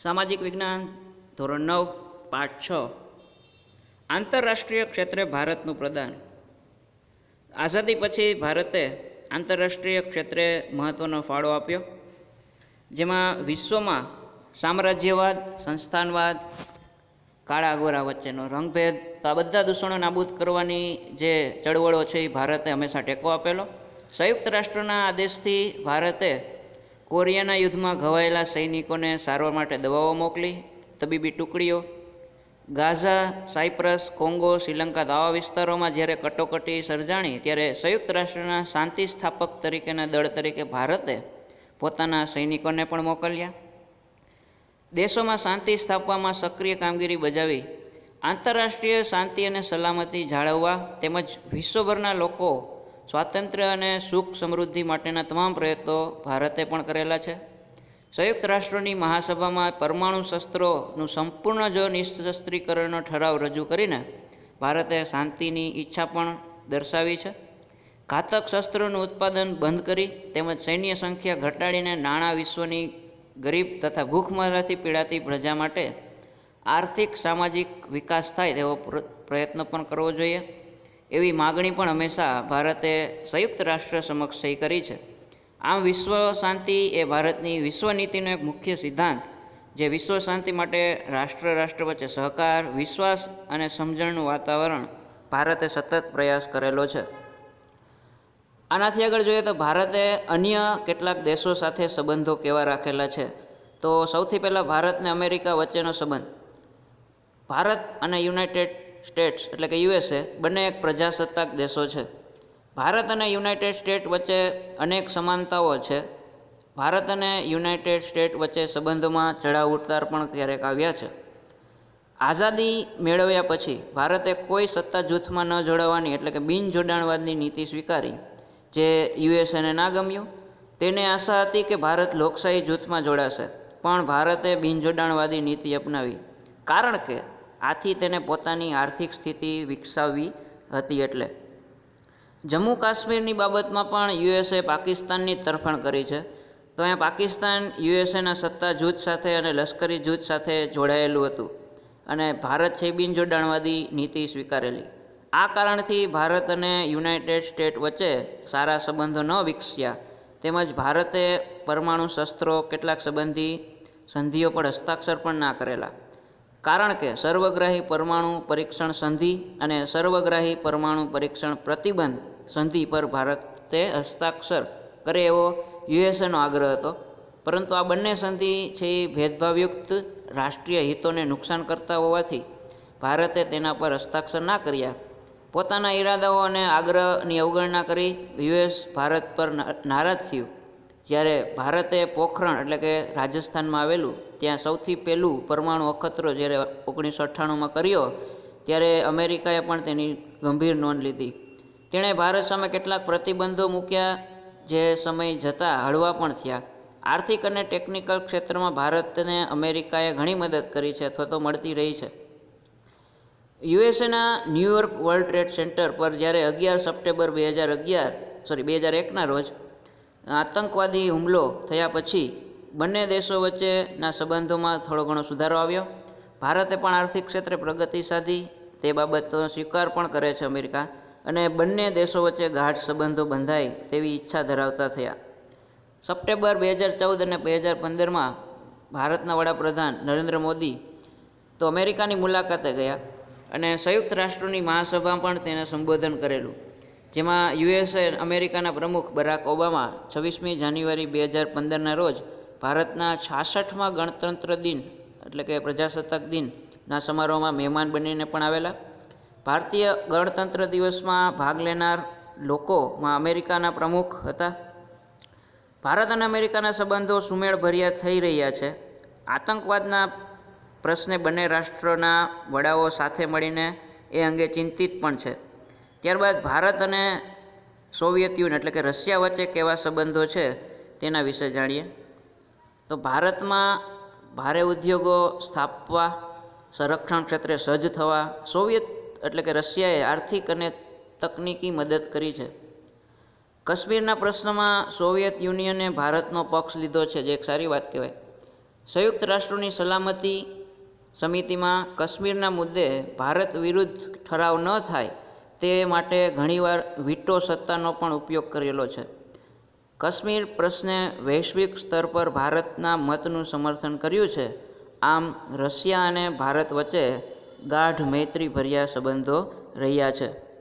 સામાજિક વિજ્ઞાન ધોરણ 9 પાઠ 6 આંતરરાષ્ટ્રીય ક્ષેત્રે ભારતનું પ્રદાન. આઝાદી પછી ભારતે આંતરરાષ્ટ્રીય ક્ષેત્રે મહત્ત્વનો ફાળો આપ્યો, જેમાં વિશ્વમાં સામ્રાજ્યવાદ, સંસ્થાનવાદ, કાળા ગોરા વચ્ચેનો રંગભેદ, તો આ બધા દૂષણો નાબૂદ કરવાની જે ચળવળો છે એ ભારતે હંમેશા ટેકો આપેલો. સંયુક્ત રાષ્ટ્રના આદેશથી ભારતે કોરિયાના યુદ્ધમાં ઘવાયેલા સૈનિકોને સારવાર માટે દવાઓ મોકલી, તબીબી ટુકડીઓ. ગાઝા, સાયપ્રસ, કોંગો, શ્રીલંકા આવા વિસ્તારોમાં જ્યારે કટોકટી સર્જાણી ત્યારે સંયુક્ત રાષ્ટ્રના શાંતિ સ્થાપક તરીકેના દળ તરીકે ભારતે પોતાના સૈનિકોને પણ મોકલ્યા. દેશોમાં શાંતિ સ્થાપવામાં સક્રિય કામગીરી બજાવી આંતરરાષ્ટ્રીય શાંતિ અને સલામતી જાળવવા તેમજ વિશ્વભરના લોકો સ્વાતંત્ર્ય અને સુખ સમૃદ્ધિ માટેના તમામ પ્રયત્નો ભારતે પણ કરેલા છે. સંયુક્ત રાષ્ટ્રોની મહાસભામાં પરમાણુ શસ્ત્રોનું સંપૂર્ણ જો નિઃશસ્ત્રીકરણનો ઠરાવ રજૂ કરીને ભારતે શાંતિની ઈચ્છા પણ દર્શાવી છે. ઘાતક શસ્ત્રોનું ઉત્પાદન બંધ કરી તેમજ સૈન્ય સંખ્યા ઘટાડીને નાણાં વિશ્વની ગરીબ તથા ભૂખમરાથી પીડાતી પ્રજા માટે આર્થિક સામાજિક વિકાસ થાય તેવો પ્રયત્ન પણ કરવો જોઈએ, એવી માગણી પણ હંમેશા ભારતે સંયુક્ત રાષ્ટ્ર સમક્ષ કરી છે. આમ વિશ્વ શાંતિ એ ભારતની વિશ્વ નીતિનો એક મુખ્ય સિદ્ધાંત, જે વિશ્વ શાંતિ માટે રાષ્ટ્ર વચ્ચે સહકાર, વિશ્વાસ અને સમજણનું વાતાવરણ ભારતે સતત પ્રયાસ કરેલો છે. આનાથી આગળ જોઈએ તો ભારતે અન્ય કેટલાક દેશો સાથે સંબંધો કેવા રાખેલા છે. તો સૌથી પહેલાં ભારત અને અમેરિકા વચ્ચેનો સંબંધ. ભારત અને યુનાઇટેડ સ્ટેટ્સ એટલે કે USA બંને એક પ્રજાસત્તાક દેશો છે. ભારત અને યુનાઇટેડ સ્ટેટ્સ વચ્ચે અનેક સમાનતાઓ છે. ભારત અને યુનાઇટેડ સ્ટેટ્સ વચ્ચે સંબંધોમાં ચઢાવ ઉતાર પણ ક્યારેક આવ્યા છે. આઝાદી મેળવ્યા પછી ભારતે કોઈ સત્તા જૂથમાં ન જોડાવાની એટલે કે બિન જોડાણવાદની નીતિ સ્વીકારી, જે USAને ના ગમ્યું. તેને આશા હતી કે ભારત લોકશાહી જૂથમાં જોડાશે, પણ ભારતે બિન જોડાણવાદી નીતિ અપનાવી, કારણ કે આથી તેને પોતાની આર્થિક સ્થિતિ વિકસાવવી હતી. એટલે જમ્મુ કાશ્મીરની બાબતમાં પણ USA પાકિસ્તાનની તરફેણ કરી છે. તો અહીંયા પાકિસ્તાન USAના સત્તા જૂથ સાથે અને લશ્કરી જૂથ સાથે જોડાયેલું હતું અને ભારત છે બિન જોડાણવાદી નીતિ સ્વીકારેલી. આ કારણથી ભારત અને યુનાઇટેડ સ્ટેટ વચ્ચે સારા સંબંધો ન વિકસ્યા, તેમજ ભારતે પરમાણુ શસ્ત્રો કેટલાક સંધિઓ પર હસ્તાક્ષર પણ ના કરેલા, કારણ કે સર્વગ્રાહી પરમાણુ પરીક્ષણ સંધિ અને સર્વગ્રાહી પરમાણુ પરીક્ષણ પ્રતિબંધ સંધિ પર ભારતે હસ્તાક્ષર કરે એવો USAનો આગ્રહ હતો. પરંતુ આ બંને સંધિ છે એ ભેદભાવયુક્ત રાષ્ટ્રીય હિતોને નુકસાન કરતા હોવાથી ભારતે તેના પર હસ્તાક્ષર ના કર્યા. પોતાના ઈરાદાઓ અને આગ્રહની અવગણના કરી US ભારત પર નારાજ થયું. જ્યારે ભારતે પોખરણ એટલે કે રાજસ્થાનમાં આવેલું ત્યાં સૌથી પહેલું પરમાણુ અખતરો જ્યારે 1998માં કર્યો, ત્યારે અમેરિકાએ પણ તેની ગંભીર નોંધ લીધી. તેણે ભારત સામે કેટલાક પ્રતિબંધો મૂક્યા, જે સમય જતાં હળવા પણ થયા. આર્થિક અને ટેકનિકલ ક્ષેત્રમાં ભારતને અમેરિકાએ ઘણી મદદ કરી છે અથવા તો મળતી રહી છે. USAના ન્યૂયોર્ક વર્લ્ડ ટ્રેડ સેન્ટર પર જ્યારે 11 સપ્ટેમ્બર 2001ના રોજ આતંકવાદી હુમલો થયા પછી બંને દેશો વચ્ચેના સંબંધોમાં થોડો ઘણો સુધારો આવ્યો. ભારતે પણ આર્થિક ક્ષેત્રે પ્રગતિ સાધી, તે બાબતનો સ્વીકાર પણ કરે છે અમેરિકા, અને બંને દેશો વચ્ચે ગાઢ સંબંધો બંધાય તેવી ઈચ્છા ધરાવતા થયા. સપ્ટેમ્બર 2014 અને 2015માં ભારતના વડાપ્રધાન નરેન્દ્ર મોદી તો અમેરિકાની મુલાકાતે ગયા અને સંયુક્ત રાષ્ટ્રોની મહાસભા પણ તેને સંબોધન કરેલું, જેમાં USA અમેરિકાના પ્રમુખ બરાક ઓબામા 26મી જાન્યુઆરી 2015ના રોજ ભારતના 66મા ગણતંત્ર દિન એટલે કે પ્રજાસત્તાક દિનના સમારોહમાં મહેમાન બનીને પણ આવેલા. ભારતીય ગણતંત્ર દિવસમાં ભાગ લેનાર લોકોમાં અમેરિકાના પ્રમુખ હતા. ભારત અને અમેરિકાના સંબંધો સુમેળભર્યા થઈ રહ્યા છે. આતંકવાદના પ્રશ્ને બંને રાષ્ટ્રોના વડાઓ સાથે મળીને એ અંગે ચિંતિત પણ છે. ત્યારબાદ ભારત અને સોવિયત યુનિયન એટલે કે રશિયા વચ્ચે કેવા સંબંધો છે તેના વિશે જાણીએ. તો ભારતમાં ભારે ઉદ્યોગો સ્થાપવા, સંરક્ષણ ક્ષેત્રે સજ્જ થવા સોવિયત એટલે કે રશિયાએ આર્થિક અને તકનીકી મદદ કરી છે. કાશ્મીરના પ્રશ્નમાં સોવિયત યુનિયને ભારતનો પક્ષ લીધો છે, જે એક સારી વાત કહેવાય. સંયુક્ત રાષ્ટ્રોની સલામતી સમિતિમાં કાશ્મીરના મુદ્દે ભારત વિરુદ્ધ ઠરાવ ન થાય તે માટે ઘણીવાર વીટો સત્તાનો પણ ઉપયોગ કરેલો છે. કાશ્મીર પ્રશ્ને વૈશ્વિક સ્તર પર ભારતના મતનું સમર્થન કર્યું છે. આમ રશિયા અને ભારત વચ્ચે ગાઢ મૈત્રીભર્યા સંબંધો રહ્યા છે.